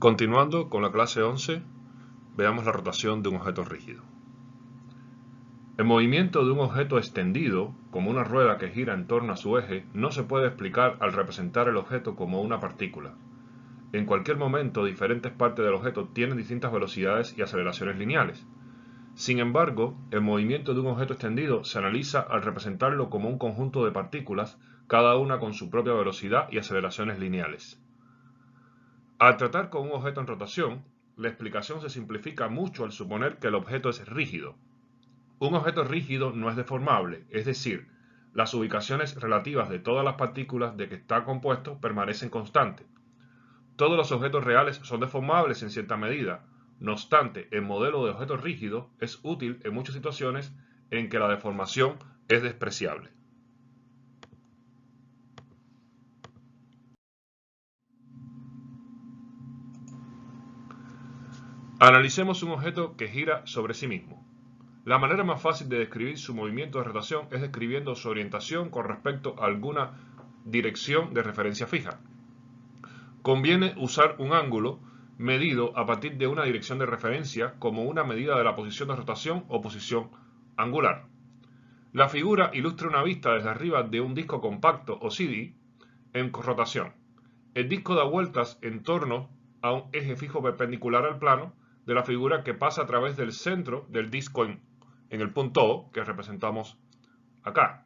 Continuando con la clase 11, veamos la rotación de un objeto rígido. El movimiento de un objeto extendido, como una rueda que gira en torno a su eje, no se puede explicar al representar el objeto como una partícula. En cualquier momento, diferentes partes del objeto tienen distintas velocidades y aceleraciones lineales. Sin embargo, el movimiento de un objeto extendido se analiza al representarlo como un conjunto de partículas, cada una con su propia velocidad y aceleraciones lineales. Al tratar con un objeto en rotación, la explicación se simplifica mucho al suponer que el objeto es rígido. Un objeto rígido no es deformable, es decir, las ubicaciones relativas de todas las partículas de que está compuesto permanecen constantes. Todos los objetos reales son deformables en cierta medida. No obstante, el modelo de objeto rígido es útil en muchas situaciones en que la deformación es despreciable. Analicemos un objeto que gira sobre sí mismo. La manera más fácil de describir su movimiento de rotación es describiendo su orientación con respecto a alguna dirección de referencia fija. Conviene usar un ángulo medido a partir de una dirección de referencia como una medida de la posición de rotación o posición angular. La figura ilustra una vista desde arriba de un disco compacto o CD en rotación. El disco da vueltas en torno a un eje fijo perpendicular al plano de la figura que pasa a través del centro del disco en el punto O que representamos acá.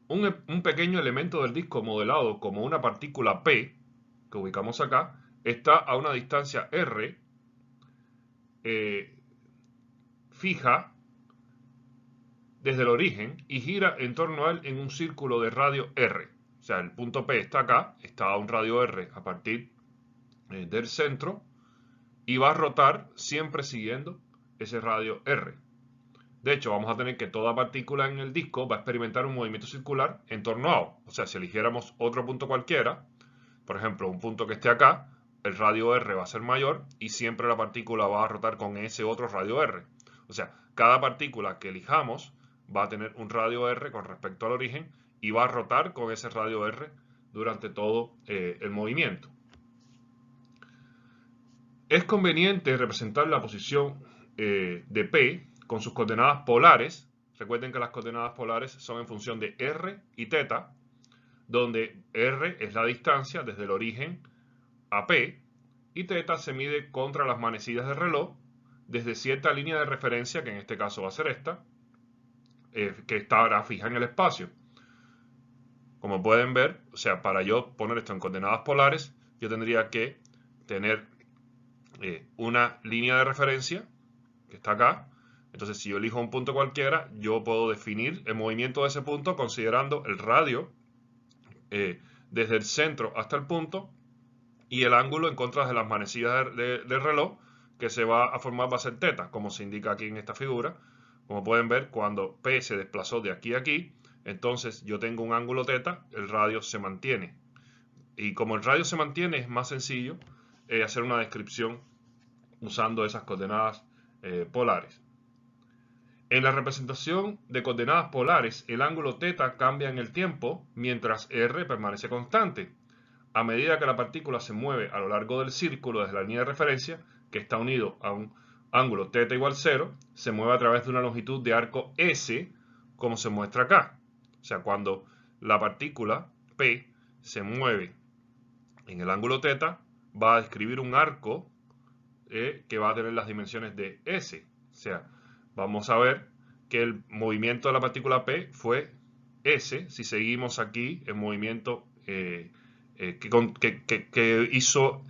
Un pequeño elemento del disco modelado como una partícula P, que ubicamos acá, está a una distancia R fija desde el origen y gira en torno a él en un círculo de radio R. O sea, el punto P está acá, está a un radio R a partir del centro y va a rotar siempre siguiendo ese radio R. De hecho, vamos a tener que toda partícula en el disco va a experimentar un movimiento circular en torno a O. O sea, si eligiéramos otro punto cualquiera, por ejemplo, un punto que esté acá, el radio R va a ser mayor y siempre la partícula va a rotar con ese otro radio R. O sea, cada partícula que elijamos va a tener un radio R con respecto al origen y va a rotar con ese radio R durante todo el movimiento. Es conveniente representar la posición de P con sus coordenadas polares. Recuerden que las coordenadas polares son en función de R y θ, donde R es la distancia desde el origen a P y θ se mide contra las manecillas del reloj desde cierta línea de referencia, que en este caso va a ser esta, que estará fija en el espacio. Como pueden ver, o sea, para yo poner esto en coordenadas polares, yo tendría que tener una línea de referencia que está acá. Entonces, si yo elijo un punto cualquiera, yo puedo definir el movimiento de ese punto considerando el radio desde el centro hasta el punto y el ángulo en contra de las manecillas del reloj que se va a formar va a ser θ, como se indica aquí en esta figura. Como pueden ver, cuando P se desplazó de aquí a aquí, entonces yo tengo un ángulo θ, el radio se mantiene. Y como el radio se mantiene, es más sencillo hacer una descripción usando esas coordenadas polares. En la representación de coordenadas polares, el ángulo θ cambia en el tiempo, mientras R permanece constante. A medida que la partícula se mueve a lo largo del círculo desde la línea de referencia, que está unido a un ángulo θ igual 0, se mueve a través de una longitud de arco S, como se muestra acá. O sea, cuando la partícula P se mueve en el ángulo θ, va a describir un arco que va a tener las dimensiones de S. O sea, vamos a ver que el movimiento de la partícula P fue S, si seguimos aquí el movimiento que hizo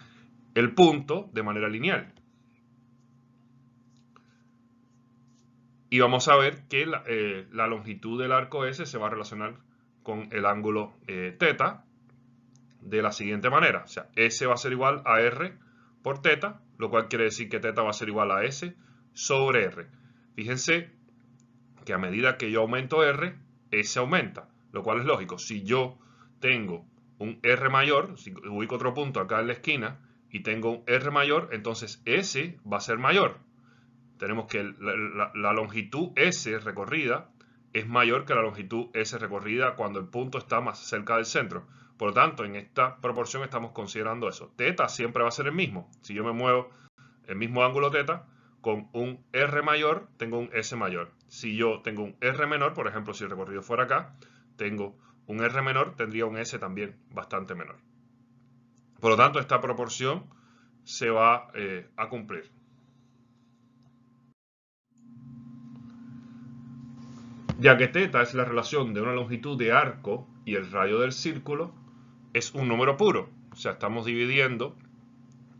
el punto de manera lineal. Y vamos a ver que la longitud del arco S se va a relacionar con el ángulo θ de la siguiente manera. O sea, S va a ser igual a R por θ, lo cual quiere decir que θ va a ser igual a S sobre R. Fíjense que a medida que yo aumento R, S aumenta, lo cual es lógico. Si yo tengo un R mayor, si ubico otro punto acá en la esquina y tengo un R mayor, entonces S va a ser mayor. Tenemos que la longitud S recorrida es mayor que la longitud S recorrida cuando el punto está más cerca del centro. Por lo tanto, en esta proporción estamos considerando eso. Teta siempre va a ser el mismo. Si yo me muevo el mismo ángulo teta, con un R mayor tengo un S mayor. Si yo tengo un R menor, por ejemplo, si el recorrido fuera acá, tengo un R menor, tendría un S también bastante menor. Por lo tanto, esta proporción se va a cumplir. Ya que teta es la relación de una longitud de arco y el radio del círculo, es un número puro. O sea, estamos dividiendo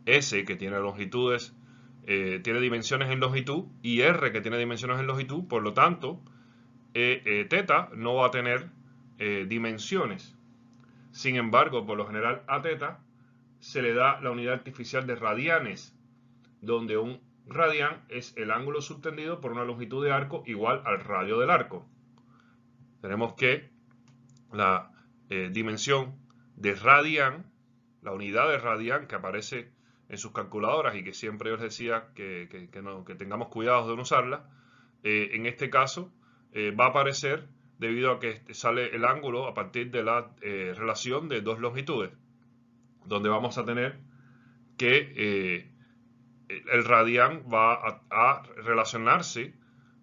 S, que tiene longitudes, tiene dimensiones en longitud, y R, que tiene dimensiones en longitud. Por lo tanto, teta no va a tener dimensiones. Sin embargo, por lo general a teta se le da la unidad artificial de radianes, donde un radián es el ángulo subtendido por una longitud de arco igual al radio del arco. Tenemos que la dimensión de radián, la unidad de radián que aparece en sus calculadoras y que siempre yo les decía que tengamos cuidado de no usarla, en este caso va a aparecer debido a que sale el ángulo a partir de la relación de dos longitudes, donde vamos a tener que el radián va a relacionarse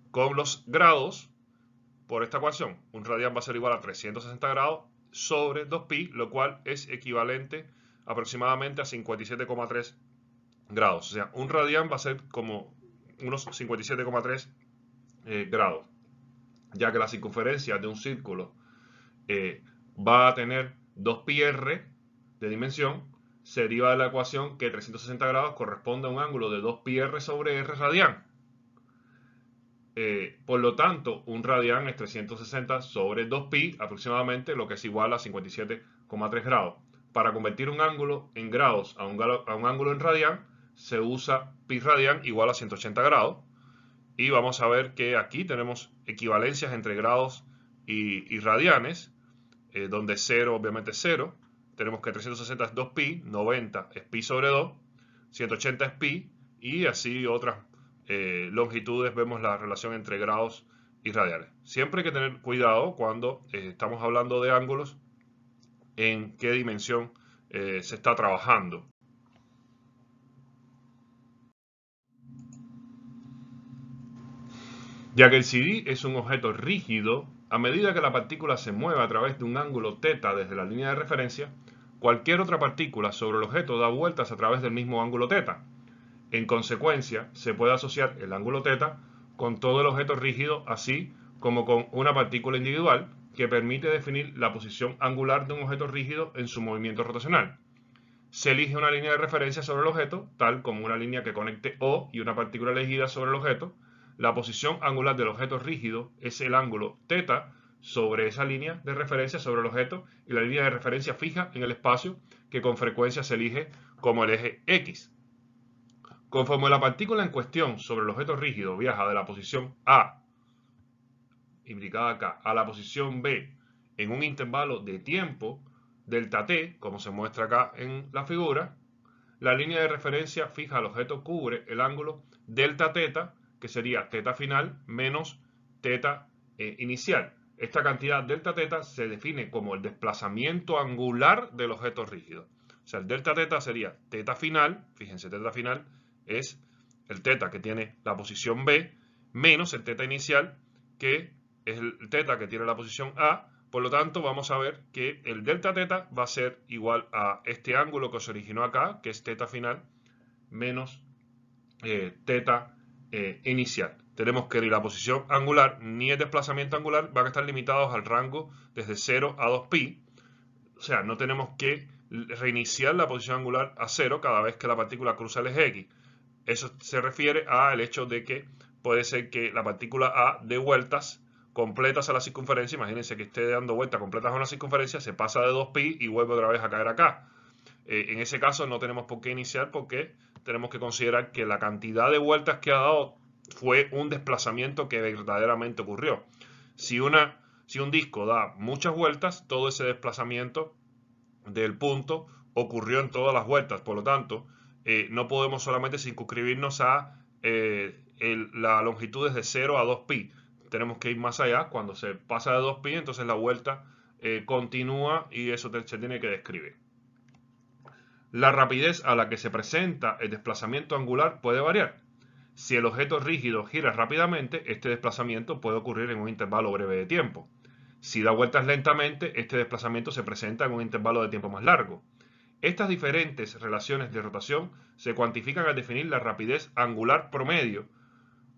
con los grados por esta ecuación. Un radián va a ser igual a 360 grados sobre 2pi, lo cual es equivalente aproximadamente a 57,3 grados. O sea, un radián va a ser como unos 57,3 grados, ya que la circunferencia de un círculo va a tener 2πr de dimensión. Se deriva de la ecuación que 360 grados corresponde a un ángulo de 2πr sobre r radián. Por lo tanto, un radián es 360 sobre 2pi aproximadamente, lo que es igual a 57,3 grados. Para convertir un ángulo en grados a un ángulo en radián, se usa pi radián igual a 180 grados. Y vamos a ver que aquí tenemos equivalencias entre grados y radianes, donde 0 obviamente es 0. Tenemos que 360 es 2pi, 90 es pi sobre 2, 180 es pi, y así otras longitudes vemos la relación entre grados y radianes. Siempre hay que tener cuidado cuando estamos hablando de ángulos en qué dimensión se está trabajando. Ya que el CD es un objeto rígido, a medida que la partícula se mueve a través de un ángulo θ desde la línea de referencia, cualquier otra partícula sobre el objeto da vueltas a través del mismo ángulo θ. En consecuencia, se puede asociar el ángulo θ con todo el objeto rígido, así como con una partícula individual, que permite definir la posición angular de un objeto rígido en su movimiento rotacional. Se elige una línea de referencia sobre el objeto, tal como una línea que conecte O y una partícula elegida sobre el objeto. La posición angular del objeto rígido es el ángulo θ sobre esa línea de referencia sobre el objeto, y la línea de referencia fija en el espacio, que con frecuencia se elige como el eje X. Conforme la partícula en cuestión sobre el objeto rígido viaja de la posición A, indicada acá, a la posición B en un intervalo de tiempo delta t, como se muestra acá en la figura, la línea de referencia fija al objeto cubre el ángulo delta θ, que sería θ final menos θ inicial. Esta cantidad delta θ se define como el desplazamiento angular del objeto rígido. O sea, el delta θ sería θ final, fíjense, θ final es el θ que tiene la posición B, menos el θ inicial, que es el θ que tiene la posición A. Por lo tanto, vamos a ver que el delta θ va a ser igual a este ángulo que se originó acá, que es θ final, menos θ inicial. Tenemos que ni la posición angular ni el desplazamiento angular van a estar limitados al rango desde 0 a 2pi. O sea, no tenemos que reiniciar la posición angular a 0 cada vez que la partícula cruza el eje X. Eso se refiere al hecho de que puede ser que la partícula A dé vueltas completas a la circunferencia. Imagínense que esté dando vueltas completas a una circunferencia, se pasa de 2pi y vuelve otra vez a caer acá. En ese caso no tenemos por qué iniciar, porque tenemos que considerar que la cantidad de vueltas que ha dado fue un desplazamiento que verdaderamente ocurrió. Si un disco da muchas vueltas, todo ese desplazamiento del punto ocurrió en todas las vueltas. Por lo tanto, no podemos solamente circunscribirnos a la longitud desde 0 a 2pi. Tenemos que ir más allá. Cuando se pasa de 2pi, entonces la vuelta continúa y eso se tiene que describir. La rapidez a la que se presenta el desplazamiento angular puede variar. Si el objeto rígido gira rápidamente, este desplazamiento puede ocurrir en un intervalo breve de tiempo. Si da vueltas lentamente, este desplazamiento se presenta en un intervalo de tiempo más largo. Estas diferentes relaciones de rotación se cuantifican al definir la rapidez angular promedio,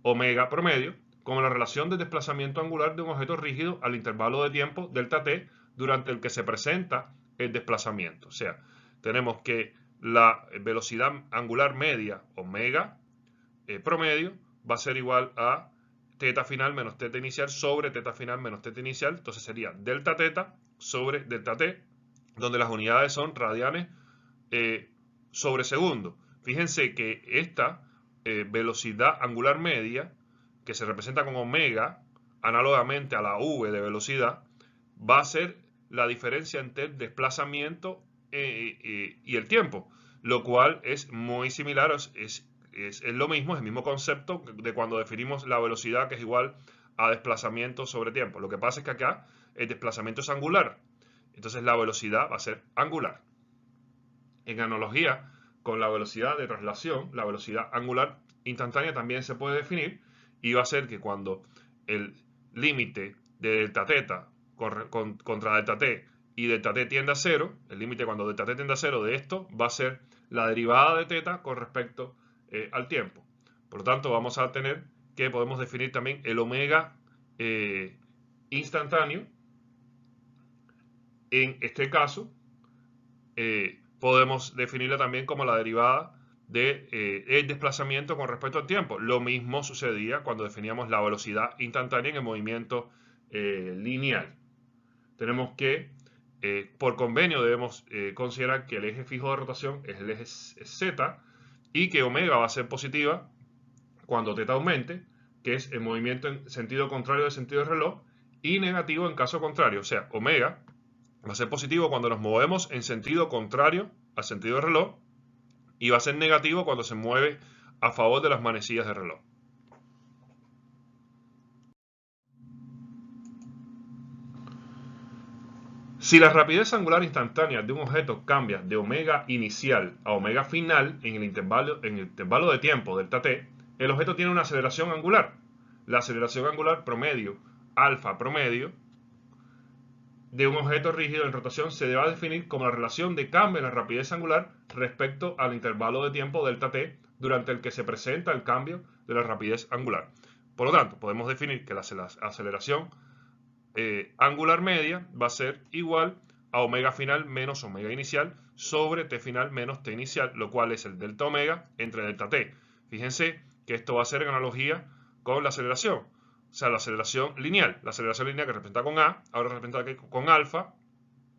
omega promedio, como la relación de desplazamiento angular de un objeto rígido al intervalo de tiempo delta t durante el que se presenta el desplazamiento. O sea, tenemos que la velocidad angular media, omega promedio, va a ser igual a teta final menos teta inicial sobre teta final menos teta inicial. Entonces sería delta teta sobre delta t, donde las unidades son radianes sobre segundo. Fíjense que esta velocidad angular media, que se representa con omega, análogamente a la v de velocidad, va a ser la diferencia entre el desplazamiento y el tiempo, lo cual es muy similar, es lo mismo, es el mismo concepto de cuando definimos la velocidad, que es igual a desplazamiento sobre tiempo. Lo que pasa es que acá el desplazamiento es angular, entonces la velocidad va a ser angular. En analogía con la velocidad de traslación, la velocidad angular instantánea también se puede definir y va a ser que cuando el límite de delta teta contra delta t y delta t tiende a cero, el límite cuando delta t tiende a cero de esto va a ser la derivada de teta con respecto al tiempo. Por lo tanto, vamos a tener que podemos definir también el omega instantáneo. En este caso, podemos definirla también como la derivada del desplazamiento con respecto al tiempo. Lo mismo sucedía cuando definíamos la velocidad instantánea en el movimiento lineal. Tenemos que, por convenio, debemos considerar que el eje fijo de rotación es el eje Z y que omega va a ser positiva cuando teta aumente, que es el movimiento en sentido contrario del sentido del reloj, y negativo en caso contrario. O sea, omega va a ser positivo cuando nos movemos en sentido contrario al sentido del reloj y va a ser negativo cuando se mueve a favor de las manecillas del reloj. Si la rapidez angular instantánea de un objeto cambia de omega inicial a omega final en el intervalo de tiempo delta t, el objeto tiene una aceleración angular. La aceleración angular promedio, alfa promedio, de un objeto rígido en rotación se debe definir como la relación de cambio en la rapidez angular respecto al intervalo de tiempo delta t durante el que se presenta el cambio de la rapidez angular. Por lo tanto, podemos definir que la aceleración angular media va a ser igual a omega final menos omega inicial sobre t final menos t inicial, lo cual es el delta omega entre delta t. Fíjense que esto va a ser en analogía con la aceleración. O sea, la aceleración lineal. La aceleración lineal que representa con A, ahora representa con alfa.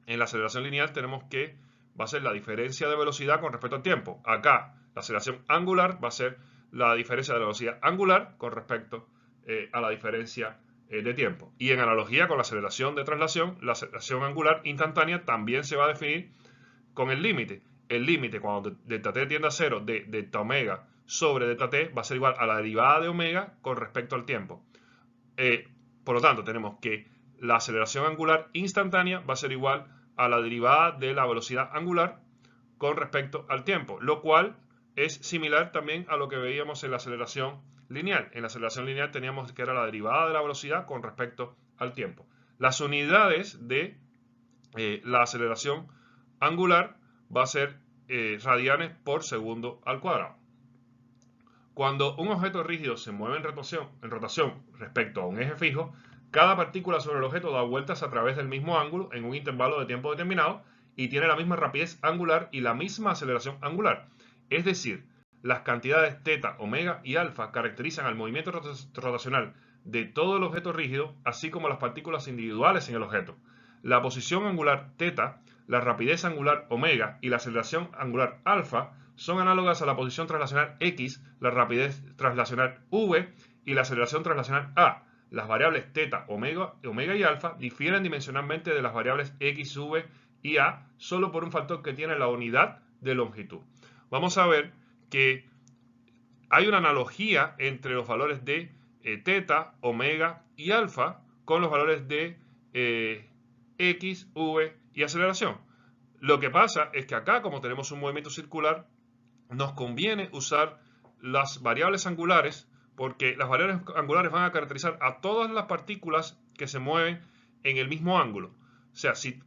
En la aceleración lineal tenemos que va a ser la diferencia de velocidad con respecto al tiempo. Acá, la aceleración angular va a ser la diferencia de velocidad angular con respecto a la diferencia de tiempo. Y en analogía con la aceleración de traslación, la aceleración angular instantánea también se va a definir con el límite. El límite cuando delta t tiende a 0 de delta omega sobre delta t va a ser igual a la derivada de omega con respecto al tiempo. Por lo tanto, tenemos que la aceleración angular instantánea va a ser igual a la derivada de la velocidad angular con respecto al tiempo, lo cual es similar también a lo que veíamos en la aceleración lineal. En la aceleración lineal teníamos que era la derivada de la velocidad con respecto al tiempo. Las unidades de la aceleración angular va a ser radianes por segundo al cuadrado. Cuando un objeto rígido se mueve en rotación respecto a un eje fijo, cada partícula sobre el objeto da vueltas a través del mismo ángulo en un intervalo de tiempo determinado y tiene la misma rapidez angular y la misma aceleración angular. Es decir, las cantidades teta, omega y alfa caracterizan al movimiento rotacional de todo el objeto rígido, así como las partículas individuales en el objeto. La posición angular teta, la rapidez angular omega y la aceleración angular alfa son análogas a la posición traslacional x, la rapidez traslacional v y la aceleración traslacional a. Las variables teta, omega y alfa difieren dimensionalmente de las variables x, v y a solo por un factor que tiene la unidad de longitud. Vamos a ver que hay una analogía entre los valores de teta, omega y alfa con los valores de X, V y aceleración. Lo que pasa es que acá, como tenemos un movimiento circular, nos conviene usar las variables angulares, porque las variables angulares van a caracterizar a todas las partículas que se mueven en el mismo ángulo. O sea, si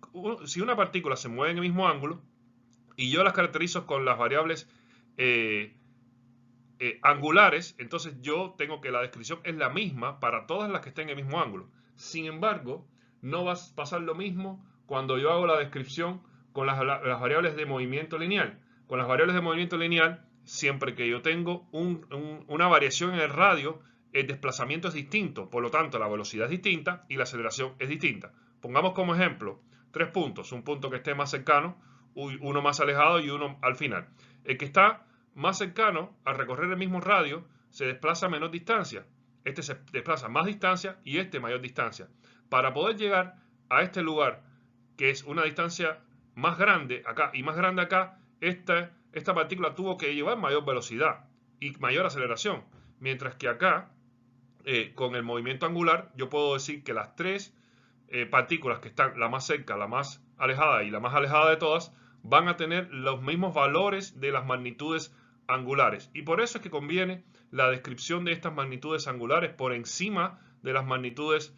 una partícula se mueve en el mismo ángulo y yo las caracterizo con las variables angulares, entonces yo tengo que la descripción es la misma para todas las que estén en el mismo ángulo. Sin embargo, no va a pasar lo mismo cuando yo hago la descripción con las variables de movimiento lineal. Con las variables de movimiento lineal, siempre que yo tengo una variación en el radio, el desplazamiento es distinto, por lo tanto la velocidad es distinta y la aceleración es distinta. Pongamos como ejemplo 3 puntos, un punto que esté más cercano, uno más alejado y uno al final. El que está más cercano, al recorrer el mismo radio, se desplaza menos distancia. Este se desplaza más distancia y este mayor distancia. Para poder llegar a este lugar, que es una distancia más grande acá y más grande acá, esta partícula tuvo que llevar mayor velocidad y mayor aceleración. Mientras que acá, con el movimiento angular, yo puedo decir que las tres partículas que están la más cerca, la más alejada y la más alejada de todas, van a tener los mismos valores de las magnitudes angulares. Y por eso es que conviene la descripción de estas magnitudes angulares por encima de las magnitudes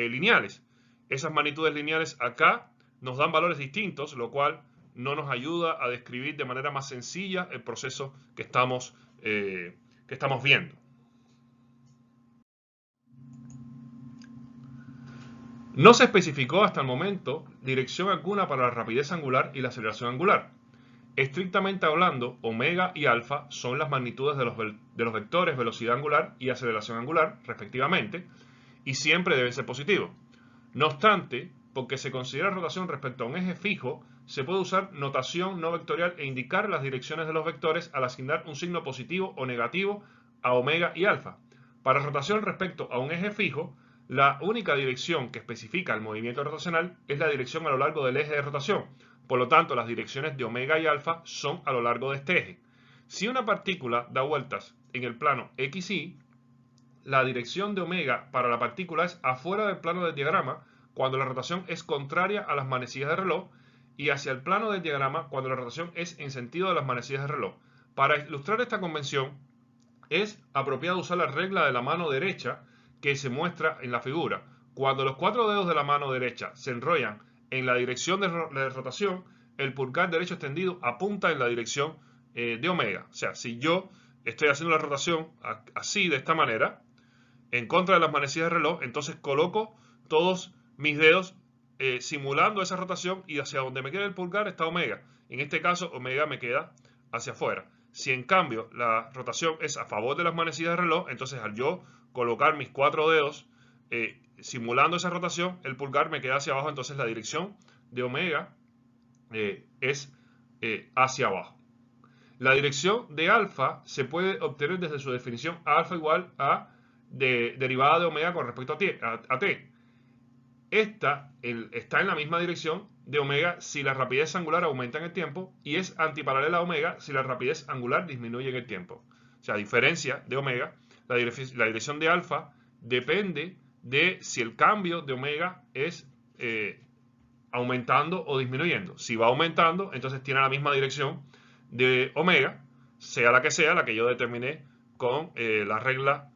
lineales. Esas magnitudes lineales acá nos dan valores distintos, lo cual no nos ayuda a describir de manera más sencilla el proceso que estamos viendo. No se especificó hasta el momento dirección alguna para la rapidez angular y la aceleración angular. Estrictamente hablando, omega y alfa son las magnitudes de los vectores velocidad angular y aceleración angular, respectivamente, y siempre deben ser positivos. No obstante, porque se considera rotación respecto a un eje fijo, se puede usar notación no vectorial e indicar las direcciones de los vectores al asignar un signo positivo o negativo a omega y alfa. Para rotación respecto a un eje fijo, la única dirección que especifica el movimiento rotacional es la dirección a lo largo del eje de rotación. Por lo tanto, las direcciones de omega y alfa son a lo largo de este eje. Si una partícula da vueltas en el plano XY, la dirección de omega para la partícula es afuera del plano del diagrama cuando la rotación es contraria a las manecillas de reloj y hacia el plano del diagrama cuando la rotación es en sentido de las manecillas de reloj. Para ilustrar esta convención, es apropiado usar la regla de la mano derecha que se muestra en la figura. Cuando los 4 dedos de la mano derecha se enrollan en la dirección de rotación, el pulgar derecho extendido apunta en la dirección de omega. O sea, si yo estoy haciendo la rotación así, de esta manera, en contra de las manecillas de reloj, entonces coloco todos mis dedos simulando esa rotación y hacia donde me queda el pulgar está omega. En este caso, omega me queda hacia afuera. Si en cambio la rotación es a favor de las manecillas de reloj, entonces al yo colocar mis 4 dedos simulando esa rotación, el pulgar me queda hacia abajo, entonces la dirección de omega es hacia abajo. La dirección de alfa se puede obtener desde su definición alfa igual a derivada de omega con respecto a t. Esta está en la misma dirección de omega si la rapidez angular aumenta en el tiempo y es antiparalela a omega si la rapidez angular disminuye en el tiempo. O sea, a diferencia de omega, la dirección de alfa depende de si el cambio de omega es aumentando o disminuyendo. Si va aumentando, entonces tiene la misma dirección de omega, sea la que yo determiné con la regla,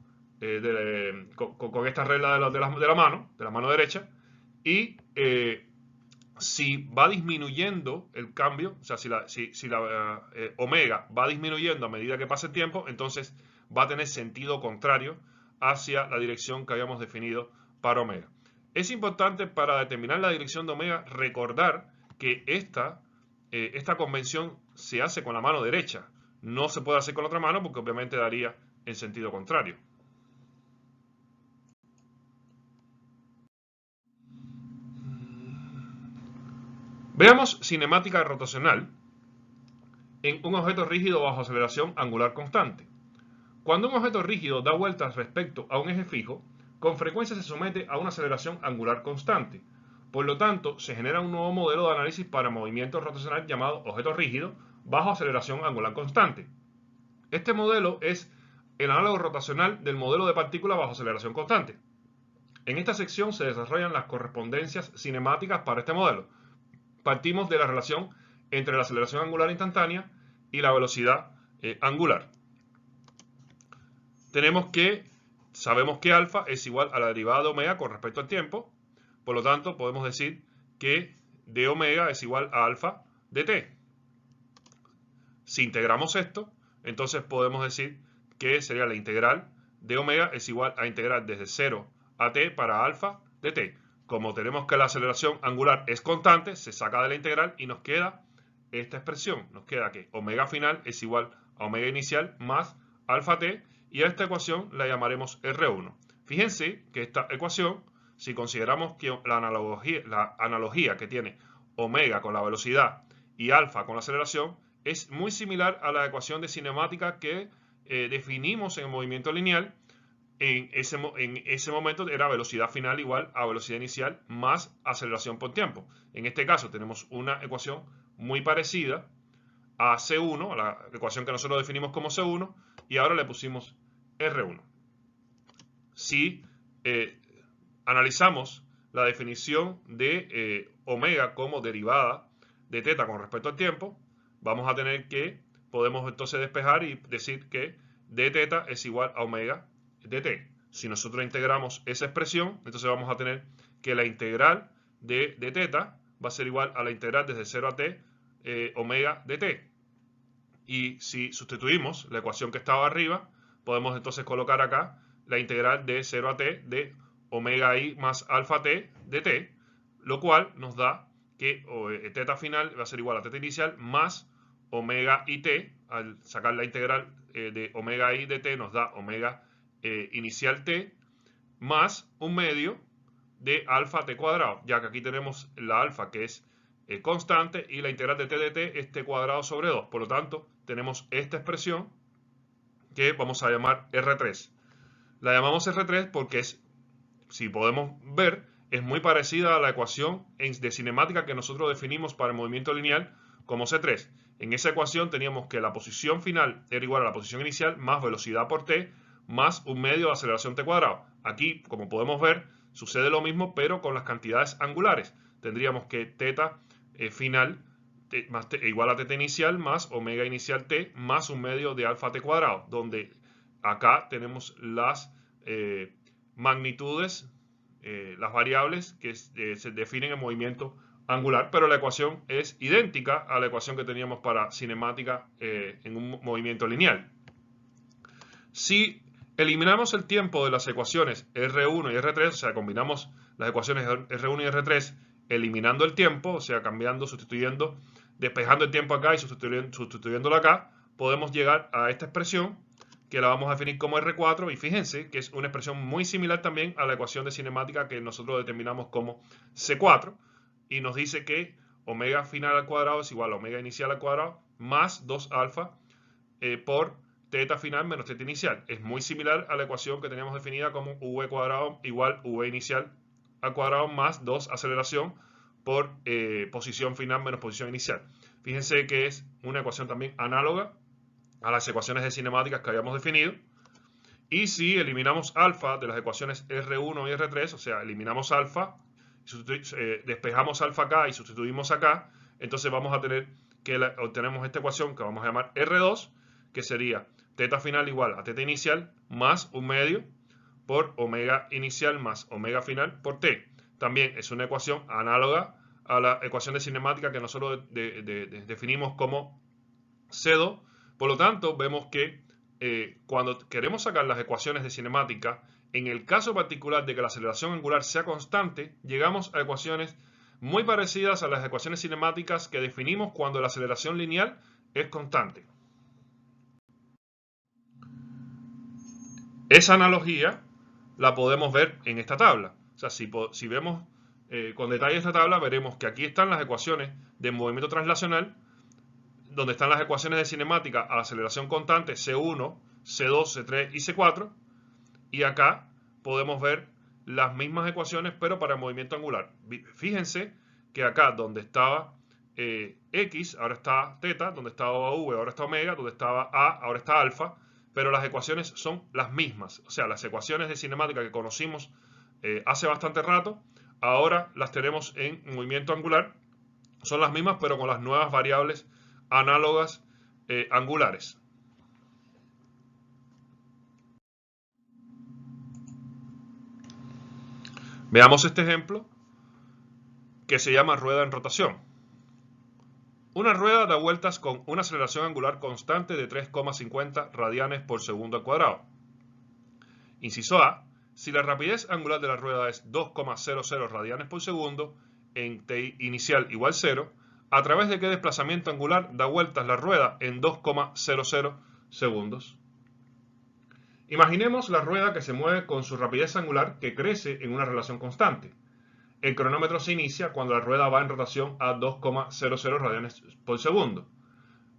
con esta regla de la mano derecha. Y si va disminuyendo el cambio, o sea, si la omega va disminuyendo a medida que pasa el tiempo, entonces va a tener sentido contrario hacia la dirección que habíamos definido para omega. Es importante para determinar la dirección de omega recordar que esta convención se hace con la mano derecha. No se puede hacer con la otra mano porque obviamente daría en sentido contrario. Veamos cinemática rotacional en un objeto rígido bajo aceleración angular constante. Cuando un objeto rígido da vueltas respecto a un eje fijo, con frecuencia se somete a una aceleración angular constante. Por lo tanto, se genera un nuevo modelo de análisis para movimiento rotacional llamado objeto rígido bajo aceleración angular constante. Este modelo es el análogo rotacional del modelo de partícula bajo aceleración constante. En esta sección se desarrollan las correspondencias cinemáticas para este modelo. Partimos de la relación entre la aceleración angular instantánea y la velocidad angular. Sabemos que alfa es igual a la derivada de omega con respecto al tiempo. Por lo tanto, podemos decir que d omega es igual a alfa de t. Si integramos esto, entonces podemos decir que sería la integral de omega es igual a integrar desde 0 a t para alfa de t. Como tenemos que la aceleración angular es constante, se saca de la integral y nos queda esta expresión. Nos queda que omega final es igual a omega inicial más alfa t, y a esta ecuación la llamaremos R1. Fíjense que esta ecuación, si consideramos que la analogía que tiene omega con la velocidad y alfa con la aceleración, es muy similar a la ecuación de cinemática que definimos en el movimiento lineal. En ese momento era velocidad final igual a velocidad inicial más aceleración por tiempo. En este caso tenemos una ecuación muy parecida a C1, a la ecuación que nosotros definimos como C1, y ahora le pusimos R1. Si analizamos la definición de omega como derivada de teta con respecto al tiempo, vamos a tener que, podemos entonces despejar y decir que d teta es igual a omega de t. Si nosotros integramos esa expresión, entonces vamos a tener que la integral de teta va a ser igual a la integral desde 0 a t omega de t. Y si sustituimos la ecuación que estaba arriba, podemos entonces colocar acá la integral de 0 a t de omega i más alfa t de t, lo cual nos da que teta final va a ser igual a teta inicial más omega i t. Al sacar la integral de omega i de t nos da omega inicial t más un medio de alfa t cuadrado, ya que aquí tenemos la alfa que es constante y la integral de t de t es t cuadrado sobre 2. Por lo tanto, tenemos esta expresión que vamos a llamar R3. La llamamos R3 porque si podemos ver, es muy parecida a la ecuación de cinemática que nosotros definimos para el movimiento lineal como C3. En esa ecuación teníamos que la posición final era igual a la posición inicial más velocidad por t más un medio de aceleración t cuadrado. Aquí, como podemos ver, sucede lo mismo pero con las cantidades angulares. Tendríamos que teta final igual a teta inicial más omega inicial t más un medio de alfa t cuadrado, donde acá tenemos las magnitudes, las variables que se definen en movimiento angular, pero la ecuación es idéntica a la ecuación que teníamos para cinemática en un movimiento lineal. Si eliminamos el tiempo de las ecuaciones R1 y R3, o sea, combinamos las ecuaciones R1 y R3 eliminando el tiempo, o sea, cambiando, sustituyendo, despejando el tiempo acá y sustituyéndolo acá, podemos llegar a esta expresión que la vamos a definir como R4, y fíjense que es una expresión muy similar también a la ecuación de cinemática que nosotros determinamos como C4, y nos dice que omega final al cuadrado es igual a omega inicial al cuadrado más 2 alfa por teta final menos teta inicial. Es muy similar a la ecuación que teníamos definida como v cuadrado igual v inicial al cuadrado más 2 aceleración por posición final menos posición inicial. Fíjense que es una ecuación también análoga a las ecuaciones de cinemáticas que habíamos definido. Y si eliminamos alfa de las ecuaciones R1 y R3, o sea, eliminamos alfa, despejamos alfa acá y sustituimos acá, entonces vamos a tener que obtenemos esta ecuación que vamos a llamar R2, que sería teta final igual a teta inicial más un medio por omega inicial más omega final por t. También es una ecuación análoga a la ecuación de cinemática que nosotros definimos como C2. Por lo tanto, vemos que cuando queremos sacar las ecuaciones de cinemática, en el caso particular de que la aceleración angular sea constante, llegamos a ecuaciones muy parecidas a las ecuaciones cinemáticas que definimos cuando la aceleración lineal es constante. Esa analogía la podemos ver en esta tabla. O sea, si vemos con detalle esta tabla, veremos que aquí están las ecuaciones de movimiento translacional, donde están las ecuaciones de cinemática a la aceleración constante C1, C2, C3 y C4. Y acá podemos ver las mismas ecuaciones, pero para el movimiento angular. Fíjense que acá donde estaba X, ahora está teta, donde estaba V, ahora está omega, donde estaba A, ahora está alfa, pero las ecuaciones son las mismas. O sea, las ecuaciones de cinemática que conocimos hace bastante rato. Ahora las tenemos en movimiento angular. Son las mismas, pero con las nuevas variables análogas angulares. Veamos este ejemplo que se llama rueda en rotación. Una rueda da vueltas con una aceleración angular constante de 3,50 radianes por segundo al cuadrado. Inciso A. Si la rapidez angular de la rueda es 2,00 radianes por segundo en t inicial igual 0, ¿a través de qué desplazamiento angular da vueltas la rueda en 2,00 segundos? Imaginemos la rueda que se mueve con su rapidez angular que crece en una relación constante. El cronómetro se inicia cuando la rueda va en rotación a 2,00 radianes por segundo.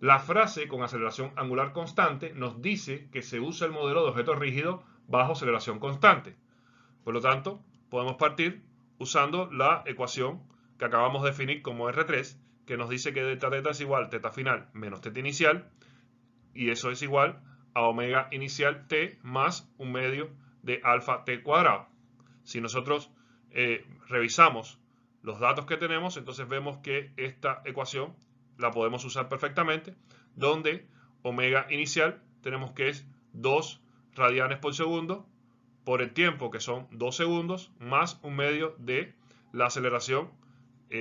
La frase con aceleración angular constante nos dice que se usa el modelo de objeto rígido bajo aceleración constante. Por lo tanto, podemos partir usando la ecuación que acabamos de definir como R3, que nos dice que delta teta es igual a teta final menos teta inicial, y eso es igual a omega inicial t más un medio de alfa t cuadrado. Si nosotros revisamos los datos que tenemos, entonces vemos que esta ecuación la podemos usar perfectamente, donde omega inicial tenemos que es 2 radianes por segundo por el tiempo, que son 2 segundos, más un medio de la aceleración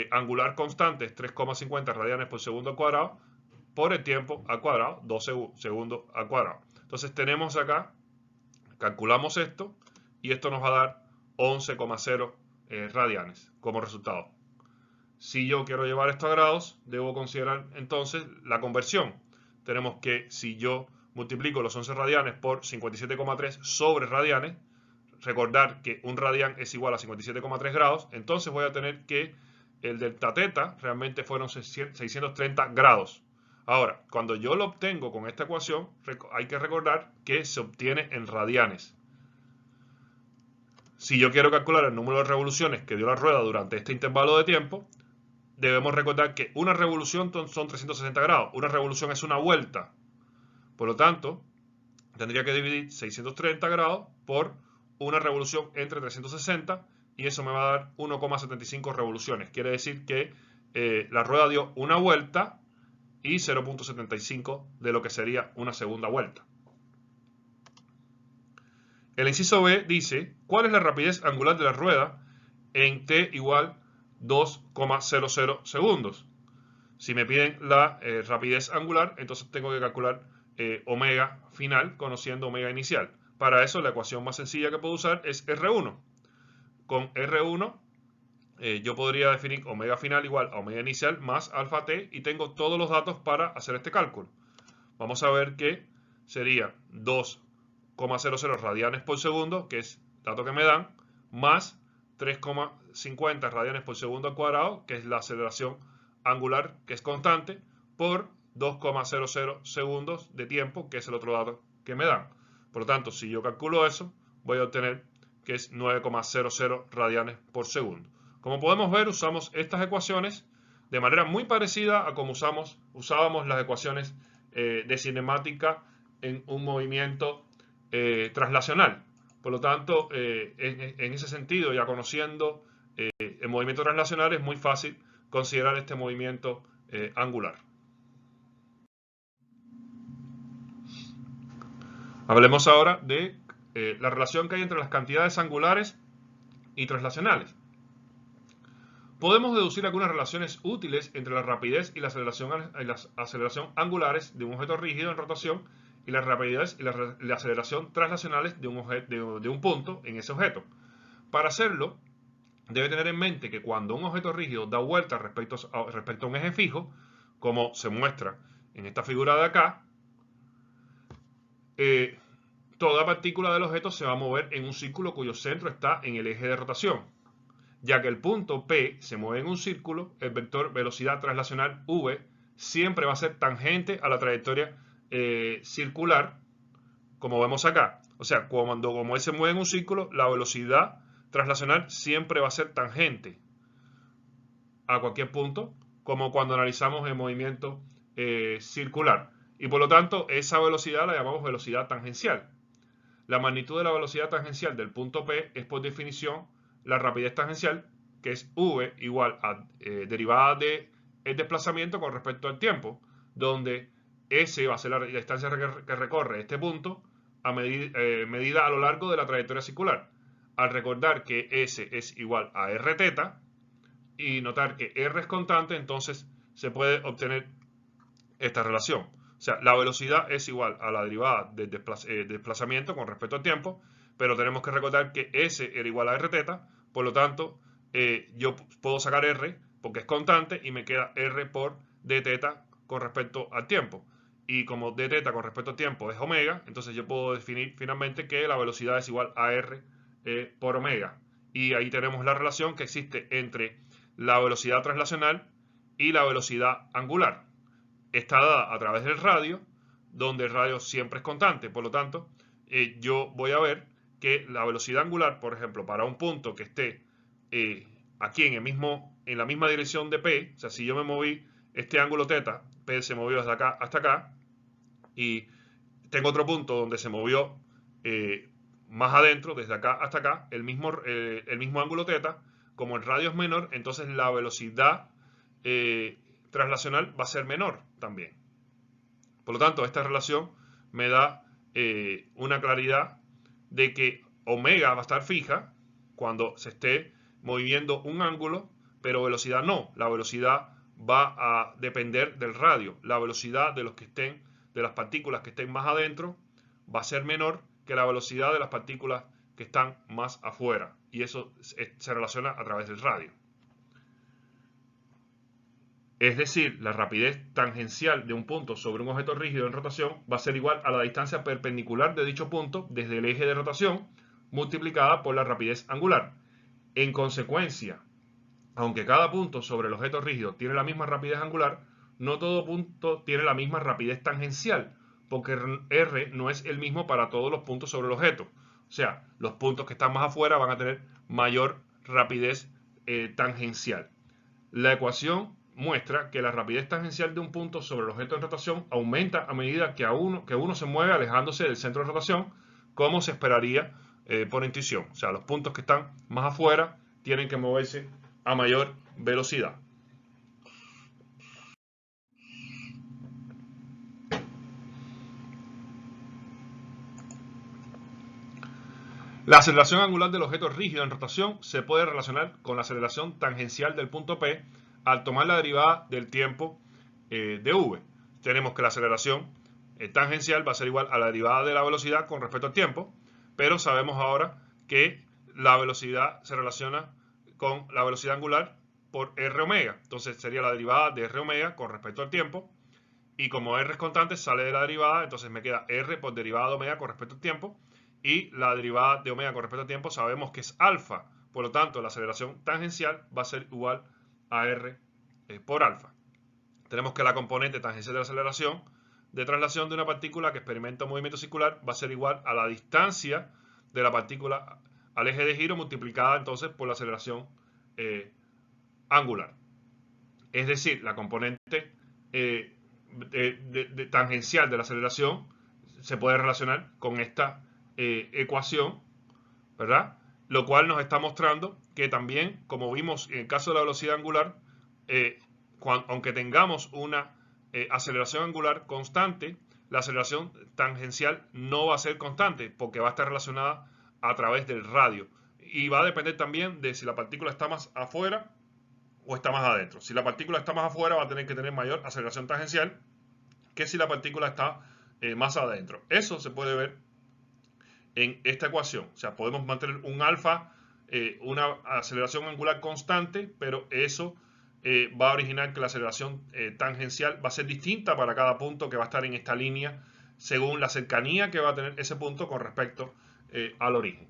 angular constante, es 3,50 radianes por segundo al cuadrado, por el tiempo al cuadrado, 2 segundos al cuadrado. Entonces tenemos acá, calculamos esto, y esto nos va a dar 11,0 radianes como resultado. Si yo quiero llevar esto a grados, debo considerar entonces la conversión. Tenemos que si yo multiplico los 11 radianes por 57,3 sobre radianes, recordar que un radian es igual a 57,3 grados, entonces voy a tener que el delta teta realmente fueron 630 grados. Ahora, cuando yo lo obtengo con esta ecuación, hay que recordar que se obtiene en radianes. Si yo quiero calcular el número de revoluciones que dio la rueda durante este intervalo de tiempo, debemos recordar que una revolución son 360 grados. Una revolución es una vuelta. Por lo tanto, tendría que dividir 630 grados por una revolución entre 360 y eso me va a dar 1,75 revoluciones. Quiere decir que la rueda dio una vuelta y 0,75 de lo que sería una segunda vuelta. El inciso B dice, ¿cuál es la rapidez angular de la rueda en t igual 2,00 segundos? Si me piden la rapidez angular, entonces tengo que calcular omega final conociendo omega inicial. Para eso la ecuación más sencilla que puedo usar es R1. Con R1 yo podría definir omega final igual a omega inicial más alfa t y tengo todos los datos para hacer este cálculo. Vamos a ver que sería 2,00 radianes por segundo, que es dato que me dan, más 3,50 radianes por segundo al cuadrado, que es la aceleración angular, que es constante, por 2,00 segundos de tiempo, que es el otro dato que me dan. Por lo tanto, si yo calculo eso, voy a obtener que es 9,00 radianes por segundo. Como podemos ver, usamos estas ecuaciones de manera muy parecida a como usábamos las ecuaciones de cinemática en un movimiento traslacional. Por lo tanto, en ese sentido, ya conociendo el movimiento traslacional, es muy fácil considerar este movimiento angular. Hablemos ahora de la relación que hay entre las cantidades angulares y traslacionales. Podemos deducir algunas relaciones útiles entre la rapidez y la aceleración angulares de un objeto rígido en rotación y la rapidez y la aceleración traslacionales de un punto en ese objeto. Para hacerlo, debe tener en mente que cuando un objeto rígido da vuelta respecto a un eje fijo, como se muestra en esta figura de acá, toda partícula del objeto se va a mover en un círculo cuyo centro está en el eje de rotación. Ya que el punto P se mueve en un círculo, el vector velocidad traslacional v siempre va a ser tangente a la trayectoria circular, como vemos acá. O sea, como él se mueve en un círculo, la velocidad traslacional siempre va a ser tangente a cualquier punto, como cuando analizamos el movimiento circular. Y por lo tanto, esa velocidad la llamamos velocidad tangencial. La magnitud de la velocidad tangencial del punto P es por definición la rapidez tangencial, que es v igual a derivada de el desplazamiento con respecto al tiempo, donde s va a ser la distancia que recorre este punto medida a lo largo de la trayectoria circular. Al recordar que s es igual a r teta y notar que r es constante, entonces se puede obtener esta relación. O sea, la velocidad es igual a la derivada del desplazamiento con respecto al tiempo, pero tenemos que recordar que s era igual a r teta, por lo tanto, yo puedo sacar r porque es constante y me queda r por d teta con respecto al tiempo. Y como d teta con respecto al tiempo es omega, entonces yo puedo definir finalmente que la velocidad es igual a r por omega. Y ahí tenemos la relación que existe entre la velocidad translacional y la velocidad angular. Está dada a través del radio, donde el radio siempre es constante. Por lo tanto, yo voy a ver que la velocidad angular, por ejemplo, para un punto que esté aquí en la misma dirección de P, o sea, si yo me moví este ángulo θ, P se movió desde acá hasta acá, y tengo otro punto donde se movió más adentro, desde acá hasta acá, el mismo ángulo θ, como el radio es menor, entonces la velocidad translacional va a ser menor también. Por lo tanto, esta relación me da una claridad de que omega va a estar fija cuando se esté moviendo un ángulo, pero velocidad no. La velocidad va a depender del radio. La velocidad de las partículas que estén más adentro va a ser menor que la velocidad de las partículas que están más afuera. Y eso se relaciona a través del radio. Es decir, la rapidez tangencial de un punto sobre un objeto rígido en rotación va a ser igual a la distancia perpendicular de dicho punto desde el eje de rotación multiplicada por la rapidez angular. En consecuencia, aunque cada punto sobre el objeto rígido tiene la misma rapidez angular, no todo punto tiene la misma rapidez tangencial, porque R no es el mismo para todos los puntos sobre el objeto. O sea, los puntos que están más afuera van a tener mayor rapidez tangencial. La ecuación muestra que la rapidez tangencial de un punto sobre el objeto en rotación aumenta a medida que uno se mueve alejándose del centro de rotación, como se esperaría por intuición. O sea, los puntos que están más afuera tienen que moverse a mayor velocidad. La aceleración angular del objeto rígido en rotación se puede relacionar con la aceleración tangencial del punto P al tomar la derivada del tiempo de v. Tenemos que la aceleración tangencial va a ser igual a la derivada de la velocidad con respecto al tiempo, pero sabemos ahora que la velocidad se relaciona con la velocidad angular por r omega. Entonces sería la derivada de r omega con respecto al tiempo, y como r es constante sale de la derivada, entonces me queda r por derivada de omega con respecto al tiempo, y la derivada de omega con respecto al tiempo sabemos que es alfa. Por lo tanto, la aceleración tangencial va a ser igual a r por alfa. Tenemos que la componente tangencial de la aceleración de traslación de una partícula que experimenta un movimiento circular va a ser igual a la distancia de la partícula al eje de giro multiplicada entonces por la aceleración angular. Es decir, la componente tangencial de la aceleración se puede relacionar con esta ecuación, ¿verdad? Lo cual nos está mostrando que también, como vimos en el caso de la velocidad angular, aunque tengamos una aceleración angular constante, la aceleración tangencial no va a ser constante porque va a estar relacionada a través del radio. Y va a depender también de si la partícula está más afuera o está más adentro. Si la partícula está más afuera va a tener que tener mayor aceleración tangencial que si la partícula está más adentro. Eso se puede ver en esta ecuación. O sea, podemos mantener un alfa, una aceleración angular constante, pero eso va a originar que la aceleración tangencial va a ser distinta para cada punto que va a estar en esta línea según la cercanía que va a tener ese punto con respecto al origen.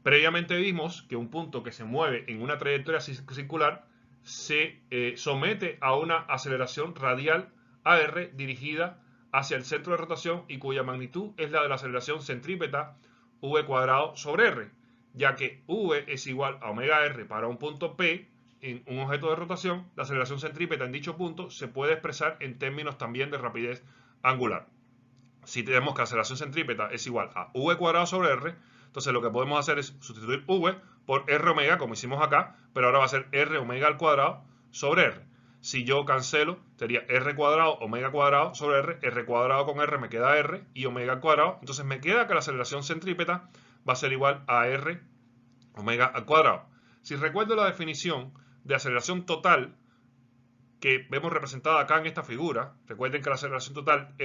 Previamente vimos que un punto que se mueve en una trayectoria circular se somete a una aceleración radial AR dirigida hacia el centro de rotación y cuya magnitud es la de la aceleración centrípeta v cuadrado sobre r, ya que v es igual a omega r para un punto P en un objeto de rotación. La aceleración centrípeta en dicho punto se puede expresar en términos también de rapidez angular. si tenemos que aceleración centrípeta es igual a v cuadrado sobre r, entonces lo que podemos hacer es sustituir v por r omega, como hicimos acá, pero ahora va a ser r omega al cuadrado sobre r. Si yo cancelo, sería r cuadrado, omega cuadrado sobre r cuadrado con r me queda r y omega al cuadrado. Entonces me queda que la aceleración centrípeta va a ser igual a r omega al cuadrado. Si recuerdo la definición de aceleración total que vemos representada acá en esta figura, recuerden que la aceleración total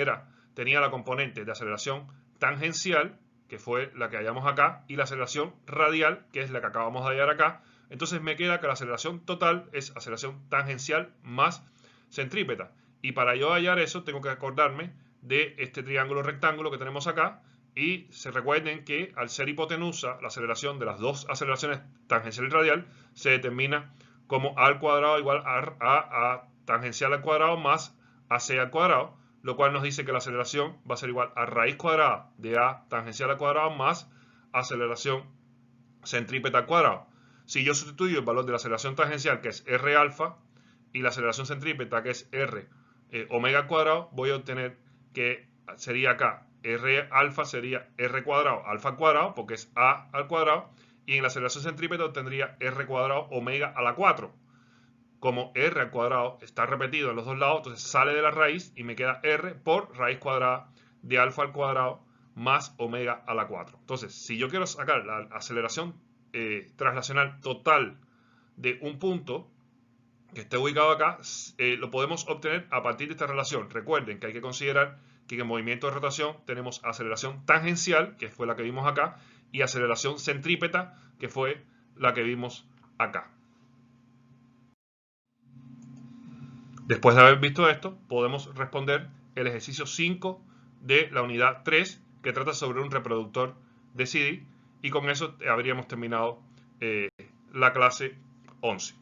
tenía la componente de aceleración tangencial, que fue la que hallamos acá, y la aceleración radial, que es la que acabamos de hallar acá. Entonces me queda que la aceleración total es aceleración tangencial más centrípeta. Y para yo hallar eso, tengo que acordarme de este triángulo rectángulo que tenemos acá. Y se recuerden que al ser hipotenusa, la aceleración de las dos aceleraciones tangencial y radial se determina como a al cuadrado igual a tangencial al cuadrado más ac al cuadrado, lo cual nos dice que la aceleración va a ser igual a raíz cuadrada de a tangencial al cuadrado más aceleración centrípeta al cuadrado. Si yo sustituyo el valor de la aceleración tangencial, que es r alfa, y la aceleración centrípeta, que es r omega al cuadrado, voy a obtener que sería acá r alfa sería r cuadrado alfa al cuadrado, porque es a al cuadrado, y en la aceleración centrípeta obtendría r cuadrado omega a la 4. Como r al cuadrado está repetido en los dos lados, entonces sale de la raíz y me queda r por raíz cuadrada de alfa al cuadrado más omega a la 4. Entonces, si yo quiero sacar la aceleración translacional total de un punto que esté ubicado acá, lo podemos obtener a partir de esta relación. Recuerden que hay que considerar que en el movimiento de rotación tenemos aceleración tangencial, que fue la que vimos acá, y aceleración centrípeta, que fue la que vimos acá. Después de haber visto esto, podemos responder el ejercicio 5 de la unidad 3, que trata sobre un reproductor de CD, y con eso habríamos terminado la clase 11.